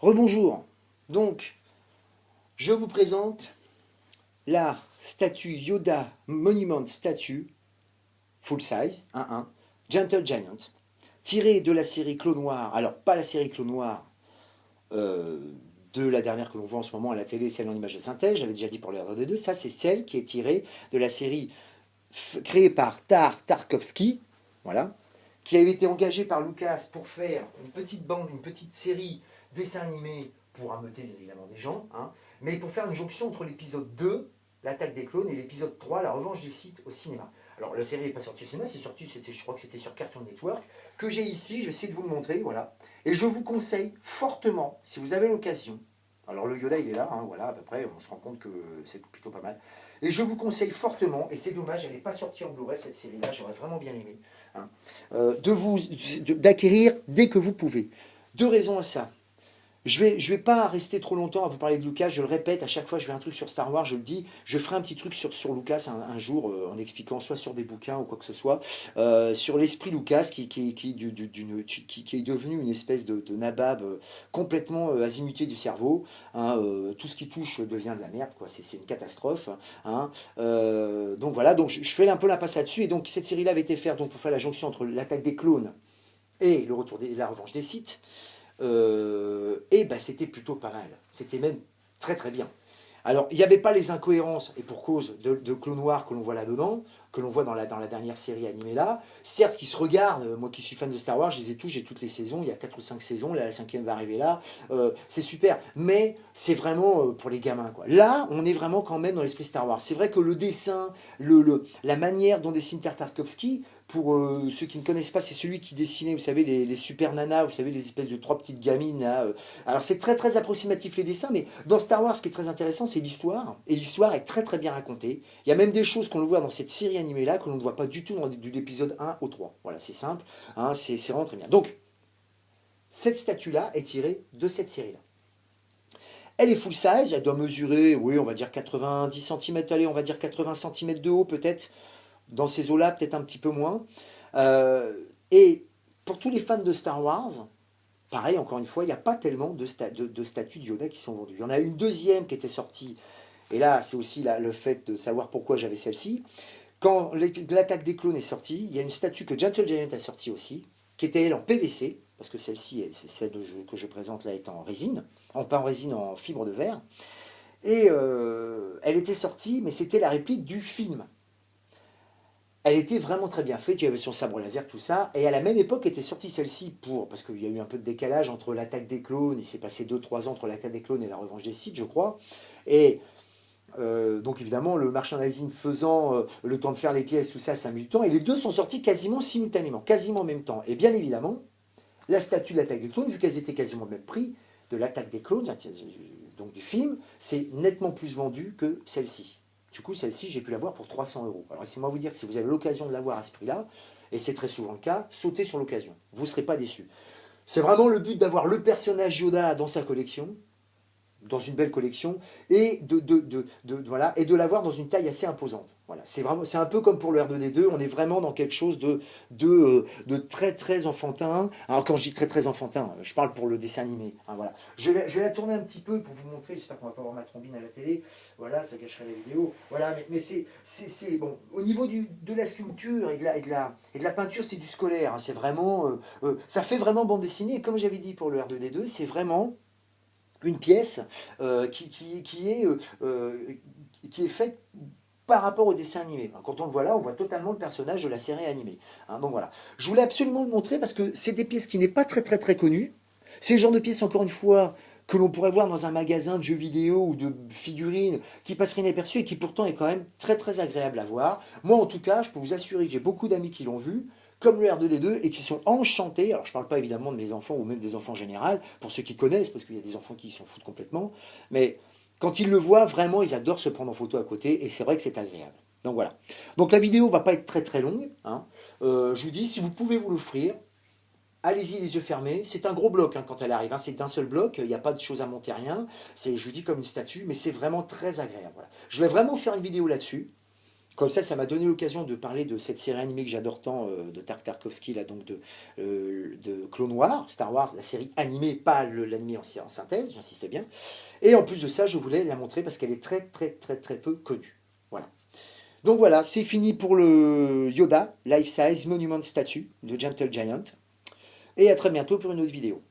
Rebonjour. Donc, je vous présente la statue Yoda Monument Statue, full size, 1-1, Gentle Giant, tirée de la série Clone Noir. Alors, pas la série Clone Noir de la dernière que l'on voit en ce moment à la télé, celle en image de synthèse, j'avais déjà dit pour les R2D2, ça c'est celle qui est tirée de la série créée par Tarkovsky, voilà, qui avait été engagé par Lucas pour faire une petite bande, une petite série dessin animé pour ameuter évidemment des gens, hein, mais pour faire une jonction entre l'épisode 2, l'attaque des clones, et l'épisode 3, la revanche des Sith au cinéma. Alors la série n'est pas sortie au cinéma, c'est sorti, je crois que c'était sur Cartoon Network, que j'ai ici, je vais essayer de vous le montrer, voilà. Et je vous conseille fortement, si vous avez l'occasion, alors le Yoda il est là, hein, voilà, à peu près, on se rend compte que c'est plutôt pas mal. Et je vous conseille fortement, et c'est dommage, elle n'est pas sortie en Blu-ray cette série-là, j'aurais vraiment bien aimé, hein, d'acquérir dès que vous pouvez. Deux raisons à ça. Je vais pas rester trop longtemps à vous parler de Lucas, je le répète, à chaque fois je fais un truc sur Star Wars, je le dis, je ferai un petit truc sur Lucas un jour, en expliquant soit sur des bouquins ou quoi que ce soit, sur l'esprit Lucas qui est devenu une espèce de nabab complètement azimuté du cerveau, hein, tout ce qui touche devient de la merde, quoi. C'est une catastrophe, hein. Donc voilà, donc je fais un peu la passe là-dessus, et donc cette série-là avait été faite donc, pour faire la jonction entre l'attaque des clones et le retour la revanche des Sith. Et ben, c'était plutôt pas mal. C'était même très très bien. Alors, il n'y avait pas les incohérences, et pour cause de Clone Noir que l'on voit là-dedans, que l'on voit dans la dernière série animée là. Certes, qui se regardent, moi qui suis fan de Star Wars, je les ai tous, j'ai toutes les saisons, il y a 4 ou 5 saisons, là, la cinquième va arriver là, c'est super, mais c'est vraiment pour les gamins, quoi. Là, on est vraiment quand même dans l'esprit Star Wars. C'est vrai que le dessin, la manière dont dessine Tartakovsky, pour ceux qui ne connaissent pas, c'est celui qui dessinait, vous savez, les super nanas, vous savez, les espèces de trois petites gamines là. Alors c'est très très approximatif les dessins, mais dans Star Wars, ce qui est très intéressant, c'est l'histoire, et l'histoire est très très bien racontée. Il y a même des choses qu'on le voit dans cette série animée là que l'on ne voit pas du tout dans l'épisode 1 au 3. Voilà, c'est simple, hein, c'est vraiment très bien. Donc cette statue là est tirée de cette série là. Elle est full size, elle doit mesurer, oui, on va dire 90 cm, allez, on va dire 80 cm de haut peut-être. Dans ces eaux-là, peut-être un petit peu moins. Et pour tous les fans de Star Wars, pareil, encore une fois, il n'y a pas tellement de statues de Yoda qui sont vendues. Il y en a une deuxième qui était sortie, et là, c'est aussi le fait de savoir pourquoi j'avais celle-ci. Quand l'attaque des clones est sortie, il y a une statue que Gentle Giant a sortie aussi, qui était elle en PVC, parce que celle-ci, c'est celle que je présente là, est en résine, pas en résine, en fibre de verre. Et elle était sortie, mais c'était la réplique du film. Elle était vraiment très bien faite, il y avait son sabre laser, tout ça, et à la même époque était sortie celle-ci parce qu'il y a eu un peu de décalage entre l'attaque des clones, il s'est passé 2-3 ans entre l'attaque des clones et la revanche des Sith, je crois, et donc évidemment le merchandising faisant le temps de faire les pièces, tout ça, ça a mis du temps, et les deux sont sortis quasiment simultanément, quasiment en même temps, et bien évidemment, la statue de l'attaque des clones, vu qu'elles étaient quasiment le même prix de l'attaque des clones, donc du film, c'est nettement plus vendu que celle-ci. Du coup, celle-ci, j'ai pu l'avoir pour 300 euros. Alors, laissez-moi vous dire que si vous avez l'occasion de l'avoir à ce prix-là, et c'est très souvent le cas, sautez sur l'occasion. Vous ne serez pas déçus. C'est vraiment le but d'avoir le personnage Yoda dans sa collection, dans une belle collection, et voilà, et de l'avoir dans une taille assez imposante. Voilà, c'est un peu comme pour le R2D2, on est vraiment dans quelque chose de très très enfantin. Alors quand je dis très très enfantin, je parle pour le dessin animé, hein, voilà. Je vais la tourner un petit peu pour vous montrer, j'espère qu'on va pas voir ma trombine à la télé, voilà, ça gâcherait la vidéo, voilà, mais c'est bon, au niveau de la sculpture et de la peinture, c'est du scolaire, hein, c'est vraiment, ça fait vraiment bande dessinée, et comme j'avais dit pour le R2D2, c'est vraiment une pièce qui est faite par rapport au dessin animé. Quand on le voit là, on voit totalement le personnage de la série animée. Hein, donc voilà. Je voulais absolument le montrer parce que c'est des pièces qui n'est pas très très très connues. C'est le genre de pièces, encore une fois, que l'on pourrait voir dans un magasin de jeux vidéo ou de figurines qui passerait inaperçu et qui pourtant est quand même très très agréable à voir. Moi en tout cas, je peux vous assurer que j'ai beaucoup d'amis qui l'ont vu, comme le R2D2, et qui sont enchantés. Alors je ne parle pas évidemment de mes enfants ou même des enfants en général, pour ceux qui connaissent, parce qu'il y a des enfants qui s'en foutent complètement, mais quand ils le voient, vraiment, ils adorent se prendre en photo à côté, et c'est vrai que c'est agréable. Donc voilà. Donc la vidéo va pas être très très longue, hein. Je vous dis, si vous pouvez vous l'offrir, allez-y les yeux fermés. C'est un gros bloc, hein, quand elle arrive, hein. C'est d'un seul bloc, il n'y a pas de choses à monter, rien. Je vous dis comme une statue, mais c'est vraiment très agréable. Voilà. Je vais vraiment faire une vidéo là-dessus. Comme ça m'a donné l'occasion de parler de cette série animée que j'adore tant, de Tartakovsky, là, donc de Clone Noir, Star Wars, la série animée, pas l'animé en synthèse, j'insiste bien. Et en plus de ça, je voulais la montrer parce qu'elle est très très très très peu connue. Voilà. Donc voilà, c'est fini pour le Yoda Life Size Monument Statue de Gentle Giant. Et à très bientôt pour une autre vidéo.